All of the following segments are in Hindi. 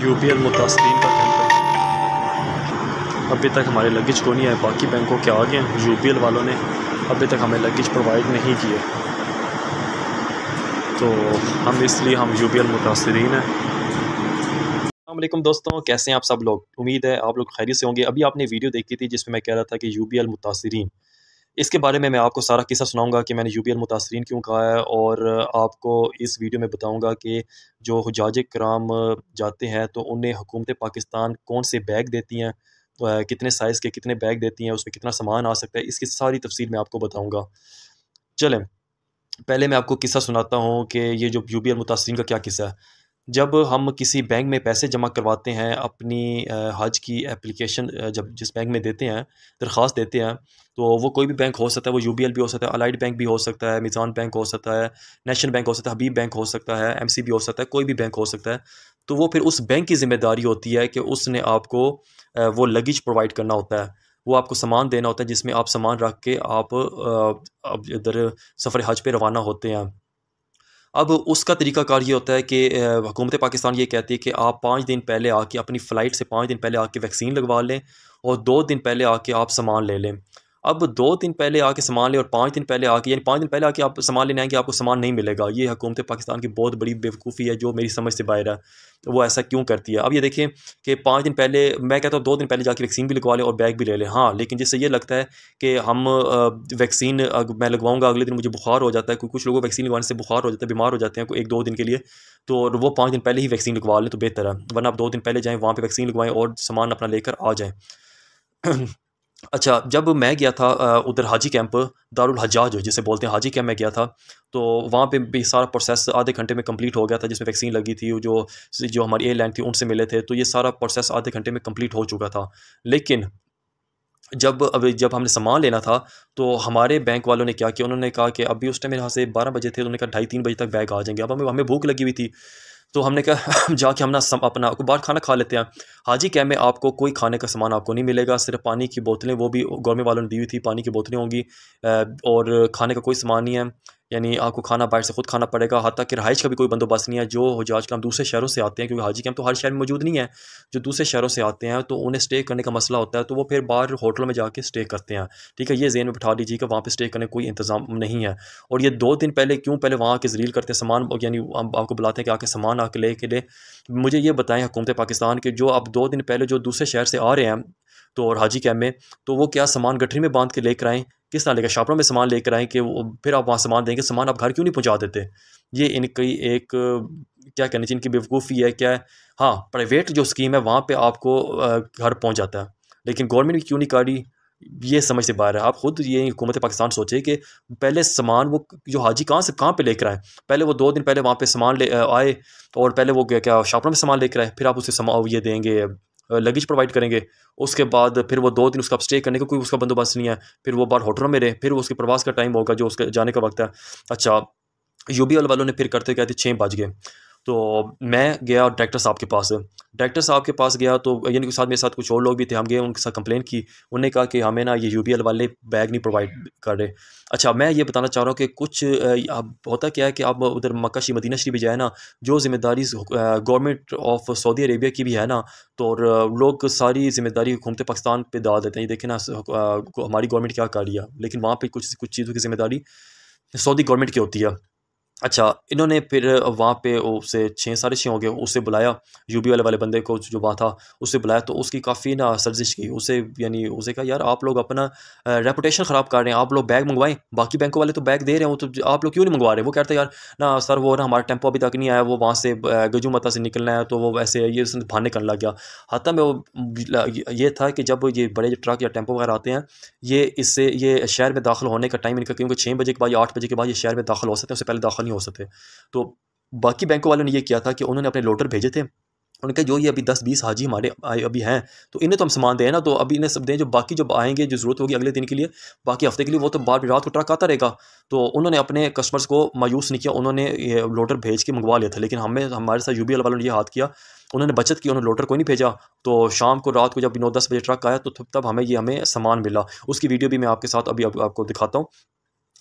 यूबीएल मुतासरीन का कैंप अभी तक हमारे लगेज को नहीं आए। बाकी बैंकों के आगे यूबीएल वालों ने अभी तक हमें लगेज प्रोवाइड नहीं किए, तो हम यूबीएल मुतासरीन हैं। अस्सलामुअलैकुम दोस्तों, कैसे हैं आप सब लोग? उम्मीद है आप लोग खैरियत से होंगे। अभी आपने वीडियो देखी थी जिसमें मैं कह रहा था कि यूबीएल मुतासरीन, इसके बारे में मैं आपको सारा किस्सा सुनाऊंगा कि मैंने यूबीएल मुतासरीन क्यों कहा है, और आपको इस वीडियो में बताऊंगा कि जो हुज्जाज कराम जाते हैं तो उन्हें हुकूमत पाकिस्तान कौन से बैग देती हैं, कितने साइज़ के कितने बैग देती हैं, उसमें कितना सामान आ सकता है, इसकी सारी तफसील मैं आपको बताऊँगा। चलें, पहले मैं आपको किस्सा सुनाता हूँ कि ये जो यूबीएल मुतासरीन का क्या किस्सा है। जब हम किसी बैंक में पैसे जमा करवाते हैं अपनी हज की एप्लीकेशन जब जिस बैंक में देते हैं, दरख्वास्त देते हैं, तो वो कोई भी बैंक हो सकता है, वो यूबीएल भी हो सकता है, अलाइड बैंक भी हो सकता है, मिज़ान बैंक हो सकता है, नेशनल बैंक हो सकता है, हबीब बैंक हो सकता है, एमसीबी हो सकता है, कोई भी बैंक हो सकता है। तो वो फिर उस बैंक की ज़िम्मेदारी होती है कि उसने आपको वो लगेज प्रोवाइड करना होता है। वो आपको सामान देना होता है जिसमें आप सामान रख के आप अब इधर सफ़र हज पे रवाना होते हैं। अब उसका तरीक़ाकार ये होता है कि हुकूमत पाकिस्तान ये कहती है कि आप 5 दिन पहले आके अपनी फ़्लाइट से 5 दिन पहले आके वैक्सीन लगवा लें, और 2 दिन पहले आके आप सामान ले लें। अब 2 दिन पहले आके सामान लें और 5 दिन पहले आके, यानी 5 दिन पहले आके आप सामान लेने आएँगे, आपको सामान नहीं मिलेगा। ये हुकूमत पाकिस्तान की बहुत बड़ी बेवकूफ़ी है जो मेरी समझ से बाहर है। वो ऐसा क्यों करती है? अब ये देखिए कि 5 दिन पहले, मैं कहता हूँ 2 दिन पहले जाके वैक्सीन भी लगवा लें और बैग भी ले लें। हाँ, लेकिन जिससे ये लगता है कि हम वैक्सीन मैं लगवाऊँगा, अगले दिन मुझे बुखार हो जाता है, कुछ लोगों को वैक्सीन लगवाने से बुखार हो जाता है, बीमार हो जाते हैं 1-2 दिन के लिए, तो और वो 5 दिन पहले ही वैक्सीन लगवा लें तो बेहतर है। वरना आप 2 दिन पहले जाएँ, वहाँ पे वैक्सीन लगवाएँ और सामान अपना लेकर आ जाएँ। अच्छा, जब मैं गया था उधर हाजी कैंप, दारुल हज्जाज जिसे बोलते हैं, हाजी कैंप में गया था, तो वहाँ पे भी सारा प्रोसेस आधे घंटे में कंप्लीट हो गया था। जिसमें वैक्सीन लगी थी, जो जो हमारी एयरलाइन थी उनसे मिले थे, तो ये सारा प्रोसेस आधे घंटे में कंप्लीट हो चुका था। लेकिन जब हमने सामान लेना था, तो हमारे बैंक वालों ने क्या किया, उन्होंने कहा कि अभी उस टाइम मेरे यहाँ से 12 बजे थे, तो उन्होंने कहा 2:30-3 बजे तक बैग आ जाएँगे। अब हमें हमें भूख लगी हुई थी, तो हमने कहा जाके हम ना अपना बाहर खाना खा लेते हैं। हाजी कैंप में आपको कोई खाने का सामान आपको नहीं मिलेगा, सिर्फ पानी की बोतलें, वो भी गवर्नमेंट वालों ने दी हुई थी, पानी की बोतलें होंगी, और खाने का कोई सामान नहीं है। यानी आपको खाना बाहर से खुद खाना पड़ेगा। हत्ता कि रहाइश का भी कोई बंदोबस्त नहीं है। जो हुज्जाज कराम दूसरे शहरों से आते हैं, क्योंकि हाजी कैंप तो हर शहर में मौजूद नहीं है, जो दूसरे शहरों से आते हैं तो उन्हें स्टे करने का मसला होता है, तो वो फिर बाहर होटलों में जाके स्टे करते हैं। ठीक है, ये ज़हन में बिठा लीजिए कि वहाँ पे स्टे करने का कोई इंतज़ाम नहीं है। और ये 2 दिन पहले क्यों पहले वहाँ आके ज़लील करते हैं सामान, यानी हम आपको बुलाते हैं कि आके सामान आके लेके ले। मुझे ये बताएं हुकूमत पाकिस्तान के, जो अब 2 दिन पहले जो दूसरे शहर से आ रहे हैं तो और हाजी कैंप में, तो वो क्या सामान गठरी में बांध के लेकर आएँ? किस तरह लेकर शापरों में सामान लेकर आएँ कि वो फिर आप वहाँ सामान देंगे, सामान आप घर क्यों नहीं पहुँचा देते? ये इनकी एक क्या कहना चाहिए, इनकी बेवकूफ़ी है क्या है? हाँ, प्राइवेट जो स्कीम है वहाँ पे आपको घर पहुँच जाता है, लेकिन गवर्नमेंट क्यों नहीं कर रही? ये समझ से बाहर है। आप खुद ये हुकूमत पाकिस्तान सोचे कि पहले सामान वो जो हाजी कहाँ पे लेकर आए? पहले वो 2 दिन पहले वहाँ पे सामान आए, और पहले वो क्या शापरों में सामान लेकर आए, फिर आप उसे ये देंगे, लगेज प्रोवाइड करेंगे। उसके बाद फिर वो 2 दिन उसका स्टे करने का कोई उसका बंदोबस्त नहीं है। फिर वो बाहर होटलों में रहे, फिर उसके प्रवास का टाइम होगा जो उसके जाने का वक़्त है। अच्छा, यूबीएल वालों ने फिर करते कहते 6 बज गए। तो मैं गया डायरेक्टर साहब के पास। डायरेक्टर साहब के पास गया तो यानी कि साथ मेरे साथ कुछ और लोग भी थे। हम गए, उनके साथ कंप्लेंट की। उन्होंने कहा कि हमें ना ये यूबीएल वाले बैग नहीं प्रोवाइड कर रहे। अच्छा, मैं ये बताना चाह रहा हूँ कि कुछ अब होता क्या है कि आप उधर मक्का शरीफ, मदीना शरीफ भी जाए ना, जो ज़िम्मेदारी गवर्नमेंट ऑफ सऊदी अरेबिया की भी है ना, तो और लोग सारी ज़िम्मेदारी हुकूमत पाकिस्तान पे डाल देते हैं। ये देखें ना हमारी गवर्नमेंट क्या कर रही है, लेकिन वहाँ पे कुछ कुछ चीज़ों की ज़िम्मेदारी सऊदी गवर्नमेंट की होती है। अच्छा, इन्होंने फिर वहाँ पे उसे 6 साढ़े 6 हो गए, उसे बुलाया, यूबी वाले बंदे को जो वहाँ था, उसे बुलाया, तो उसकी काफ़ी ना सर्जिश की। उसे यानी उसे कहा, यार आप लोग अपना रेपुटेशन ख़राब कर रहे हैं, आप लोग बैग मंगवाएँ, बाकी बैंकों वाले तो बैग दे रहे हैं, वो तो आप लोग क्यों नहीं मंगवा रहे? वो कहते हैं, यार ना सर, वो ना हमारा टेम्पो अभी तक नहीं आया, वो वहाँ से गजू मता से निकलना है, तो वो वैसे ये उसने बहाने करने लग गया। हत्ता में वो ये था कि जब ये बड़े ट्रक या टेम्पो वगैरह आते हैं, ये शहर में दाखिल होने का टाइम इनका, क्योंकि 6 बजे के बाद या 8 बजे के बाद ये शहर में दाखिल हो सकते हैं, उससे पहले दाखिल नहीं हो सकते। तो बाकी बैंकों वालों ने ये किया था कि उन्होंने अपने लोडर भेजे थे। उन्होंने कहा, जो ये अभी 10-20 हाजी हमारे आए अभी हैं, तो इन्हें तो हम सामान दें ना, तो अभी इन्हें सब दें, जो बाकी जब आएँगे, जो ज़रूरत होगी अगले दिन के लिए, बाकी हफ़्ते के लिए, वो तो बार रात को ट्रक आता रहेगा। तो उन्होंने अपने कस्टमर्स को मायूस नहीं किया, उन्होंने ये लोडर भेज के मंगवा लिया था। लेकिन हमारे साथ यूबीएल वालों ने ये हाथ किया, उन्होंने बचत की, उन्होंने लोडर कोई नहीं भेजा। तो शाम को, रात को जब 9-10 बजे ट्रक आया, तो तब हमें सामान मिला। उसकी वीडियो भी मैं आपके साथ अभी आपको दिखाता हूँ।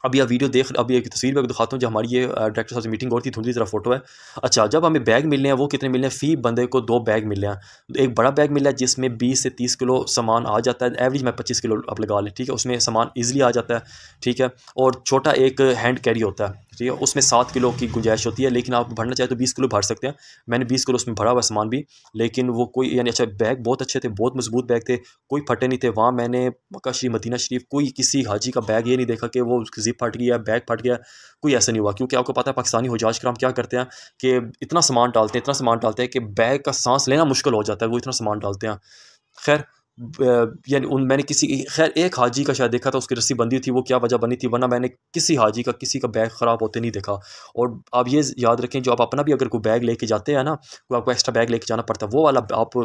अभी आप वीडियो देख, अभी एक तस्वीर में दिखाता हूँ जो हमारी ये डायरेक्टर साहब से मीटिंग हो रही थी, धुंधली तरह फोटो है। अच्छा, जब हमें बैग मिलने हैं वो कितने मिलने हैं, फ़ी बंदे को 2 बैग मिले हैं। एक बड़ा बैग मिला है जिसमें 20 से 30 किलो सामान आ जाता है, एवरेज में 25 किलो आप लगा लें, ठीक है, उसमें सामान ईजिली आ जाता है, ठीक है। और छोटा एक हैंड कैरी होता है, ठीक है, उसमें 7 किलो की गुंजाइश होती है, लेकिन आप भरना चाहे तो 20 किलो भर सकते हैं। मैंने 20 किलो उसमें भरा हुआ सामान भी, लेकिन वो कोई यानी अच्छा बैग बहुत अच्छे थे, बहुत मजबूत बैग थे, कोई फटे नहीं थे। वहाँ मैंने मक्का शरीफ, मदीना शरीफ, कोई किसी हाजी का बैग ये नहीं देखा कि वो जिप फट गया, बैग फट गया, कोई ऐसा नहीं हुआ। क्योंकि आपको पता है पाकिस्तानी हुजाज कराम क्या करते हैं कि इतना सामान डालते हैं, इतना सामान डालते हैं कि बैग का सांस लेना मुश्किल हो जाता है, वो इतना सामान डालते हैं। खैर, यानी उन मैंने किसी, खैर एक हाजी का शायद देखा था, उसकी रस्सी बंधी थी, वो क्या वजह बनी थी, वरना मैंने किसी हाजी का किसी का बैग ख़राब होते नहीं देखा। और आप ये याद रखें, जो आप अपना भी अगर कोई बैग लेके जाते हैं ना, कोई आपको एक्स्ट्रा बैग लेके जाना पड़ता है, वो वाला आप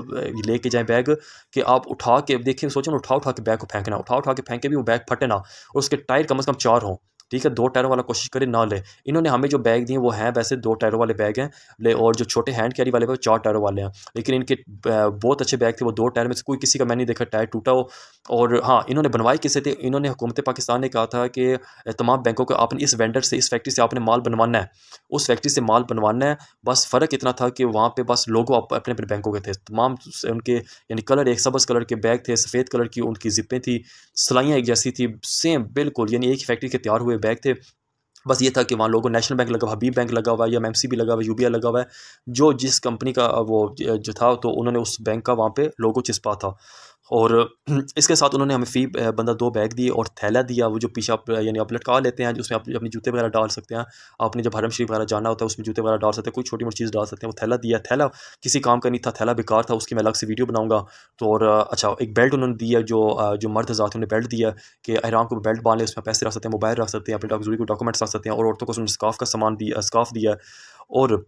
लेके जाएं बैग, कि आप उठा के देखें, सोचें उठा उठा के बैग को फेंकना, उठा उठा के फेंके भी वो बैग फटे ना, और उसके टायर कम से कम 4 हों, ठीक है। 2 टायरों वाला कोशिश करें ना ले। इन्होंने हमें जो बैग दिए वो हैं वैसे 2 टायरों वाले बैग हैं, ले, और जो छोटे हैंड कैरी वाले वो 4 टायरों वाले हैं, लेकिन इनके बहुत अच्छे बैग थे। वो 2 टायर में से कोई किसी का मैंने नहीं देखा टायर टूटा हो। और हाँ, इन्होंने बनवाए किससे थे, इन्होंने हुकूमत पाकिस्तान ने कहा था कि तमाम बैंकों को आपने इस वेंडर से, इस फैक्ट्री से आपने माल बनवाना है, उस फैक्ट्री से माल बनवाना है। बस फ़र्क इतना था कि वहाँ पे बस लोगो अपने अपने बैंकों के थे, तमाम उनके यानी कलर एक सब्ज़ कलर के बैग थे, सफ़ेद कलर की उनकी ज़िपें थी, सिलाइयाँ एक जैसी थी, सेम बिल्कुल, यानी एक ही फैक्ट्री के तैयार हुए बैग थे। बस ये था कि वहाँ लोगों नेशनल बैंक लगा हुआ, हबीब बैंक लगा हुआ है, या एमसीबी लगा हुआ है, यूबीआई लगा हुआ है, जो जिस कंपनी का वो जो था, तो उन्होंने उस बैंक का वहाँ पे लोगो चिपका था। और इसके साथ उन्होंने हमें फ़ी बंदा 2 बैग दिए और थैला दिया, वो जो पीछे आप यानी आप लटका लेते हैं, जिसमें आप अपने जूते वगैरह डाल सकते हैं। आपने जब हरम शरीफ वगैरह जाना होता है उसमें जूते वगैरह डाल सकते हैं, कोई छोटी मोटी चीज़ डाल सकते हैं। वो थैला दिया, थैला किसी काम का नहीं था, थैला बेकार था, उसकी मैं अलग से वीडियो बनाऊँगा। तो और अच्छा, एक बेल्ट उन्होंने दी है, जो मर्द ज़ात उन्होंने बेल्ट दिया कि एहराम को बेल्ट बांध लें, उसमें पैसे रख सकते हैं, मोबाइल रख सकते हैं, अपने ज़रूरी कोई डॉक्यूमेंट्स रख सकते हैं। और औरतों को उन्होंने स्कार्फ़ का सामान दिया, स्कार्फ़ दिया। और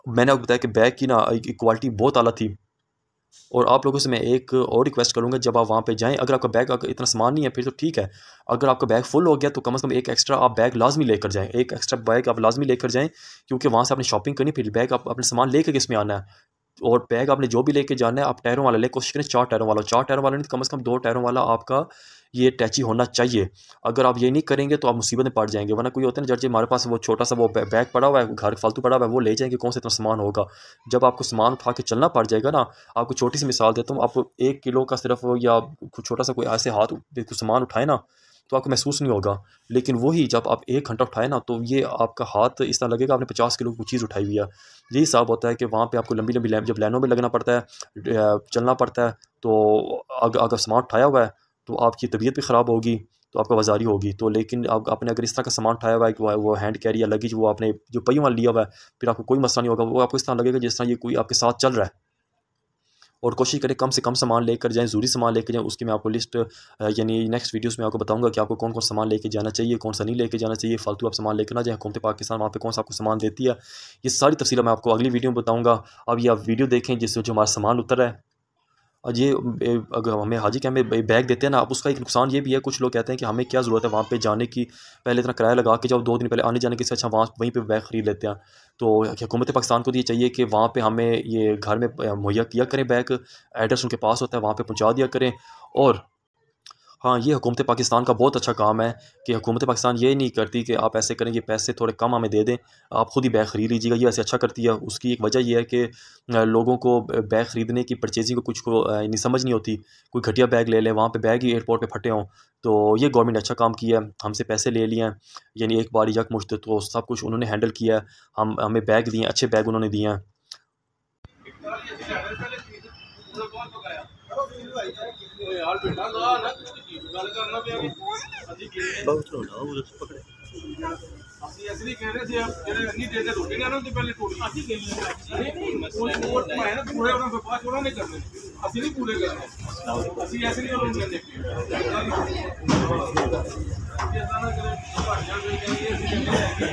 मैंने आपको बताया कि बैग की ना एक क्वालिटी बहुत आला थी। और आप लोगों से मैं एक और रिक्वेस्ट करूँगा, जब आप वहाँ पे जाएँ, अगर आपका बैग अगर इतना सामान नहीं है फिर तो ठीक है, अगर आपका बैग फुल हो गया तो कम से कम एक एक्स्ट्रा आप बैग लाजमी लेकर जाएँ, एक एक्स्ट्रा बैग आप लाजमी लेकर जाएँ, क्योंकि वहाँ से आपने शॉपिंग करनी, फिर बैग आप अपने सामान लेकर किस में आना है। और बैग आपने जो भी लेके जाना है, आप टायरों वाला ले, कोशिश करें 4 टायरों वाला, 4 टायरों वाला नहीं तो कम से कम 2 टायरों वाला आपका ये टैची होना चाहिए। अगर आप ये नहीं करेंगे तो आप मुसीबत में पड़ जाएंगे। वरना कोई होता है ना, जर्जी हमारे पास वो छोटा सा वो बैग पड़ा हुआ है, घर फालतू पड़ा हुआ है, वो ले जाएंगे, कौन सा इतना सामान होगा। जब आपको सामान उठा के चलना पड़ जाएगा ना, आपको छोटी सी मिसाल देता हूँ, आप 1 किलो का सिर्फ या कुछ छोटा सा कोई ऐसे हाथ कुछ सामान उठाए ना, तो आपको महसूस नहीं होगा। लेकिन वही जब आप 1 घंटा उठाए ना, तो ये आपका हाथ इस तरह लगेगा आपने 50 किलो की चीज़ उठाई हुई है। यही हिसाब होता है कि वहाँ पे आपको लंबी लंबी लाइन, जब लाइनों में लगना पड़ता है, चलना पड़ता है, तो अगर सामान उठाया हुआ है तो आपकी तबीयत भी ख़राब होगी, तो आपका वज़ारी होगी। तो लेकिन आप आपने अगर इस तरह का सामान उठाया हुआ है कि वो हैंड कैरी या लगेज, वो आपने जो पहियों वाला लिया हुआ है, फिर आपको कोई मसला नहीं होगा। वो आपको इस तरह लगेगा जिस तरह ये कोई आपके साथ चल रहा है। और कोशिश करें कम से कम सामान लेकर जाएँ, ज़रूरी सामान लेकर जाएँ। उसकी मैं आपको लिस्ट यानी नेक्स्ट वीडियोस में आपको बताऊंगा कि आपको कौन कौन सामान लेके जाना चाहिए, कौन सा नहीं लेके जाना चाहिए। फालतू आप सामान लेकर ना जाएँ, हुकूमत पाकिस्तान वहाँ पे कौन सा आपको सामान देती है, ये सारी तफसीला मैं आपको अगली वीडियो में बताऊँगा। अब ये आप वीडियो देखें जिससे जो हमारा सामान उतर रहा है। और ये अगर हमें हाजी कैंप में बैग देते हैं ना, अब उसका एक नुकसान ये भी है, कुछ लोग कहते हैं कि हमें क्या ज़रूरत है वहाँ पे जाने की, पहले इतना किराया लगा के जाओ, 2 दिन पहले आने जाने की, इससे अच्छा वहाँ वहीं पे बैग ख़रीद लेते हैं। तो हुकूमत पाकिस्तान को तो ये चाहिए कि वहाँ पे हमें ये घर में मुहैया किया करें बैग, एड्रेस उनके पास होता है, वहाँ पे पहुँचा दिया करें। और हाँ, ये हुकूमत पाकिस्तान का बहुत अच्छा काम है कि हुकूमत पाकिस्तान ये नहीं करती कि आप ऐसे करें कि पैसे थोड़े कम हमें दे दें, आप खुद ही बैग ख़रीद लीजिएगा, ये वैसे अच्छा करती है। उसकी एक वजह ये है कि लोगों को बैग ख़रीदने की परचेजिंग को कुछ को नहीं समझ नहीं होती, कोई घटिया बैग ले लें, वहाँ पे बैग ही एयरपोर्ट पे फटे हों। तो ये गवर्नमेंट ने अच्छा काम किया है, हमसे पैसे ले लिए हैं, यानी एक बार यकमुश्त, तो सब कुछ उन्होंने हैंडल किया है। हमें बैग दिए, अच्छे बैग उन्होंने दिए हैं। ਅਸੀਂ ਅਸਲੀ ਕਹਿ ਰਹੇ ਸੀ ਜਿਹੜੇ ਨਹੀਂ ਦੇਦੇ ਰੋਟੀ ਨਾ ਉਹਨਾਂ ਦੀ ਪਹਿਲੇ ਟੋੜੀ ਅਸੀਂ ਗਏ ਉਹ ਮੈਂ ਨਾ ਪੂਰੇ ਉਹਨਾਂ ਦੇ ਪਾਸ ਉਹਨਾਂ ਨੇ ਕਰਨੇ ਅਸੀਂ ਨਹੀਂ ਪੂਰੇ ਕਰਨੇ ਅਸੀਂ ਐਸੇ ਨਹੀਂ ਉਹਨਾਂ ਨੂੰ ਕਹਿੰਦੇ ਇਹ ਤਾਂ ਨਾ ਕਰੇ ਭਾਈਆਂ ਦੇ ਕਹਿੰਦੇ ਅਸੀਂ ਕਹਿੰਦੇ ਹੈਗੇ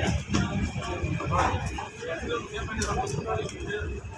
ਹਾਂ ਐਸੇ ਲੋਕ ਜੇ ਪਹਿਲੇ ਸਭ ਕੁਝ ਕਰ लेते हैं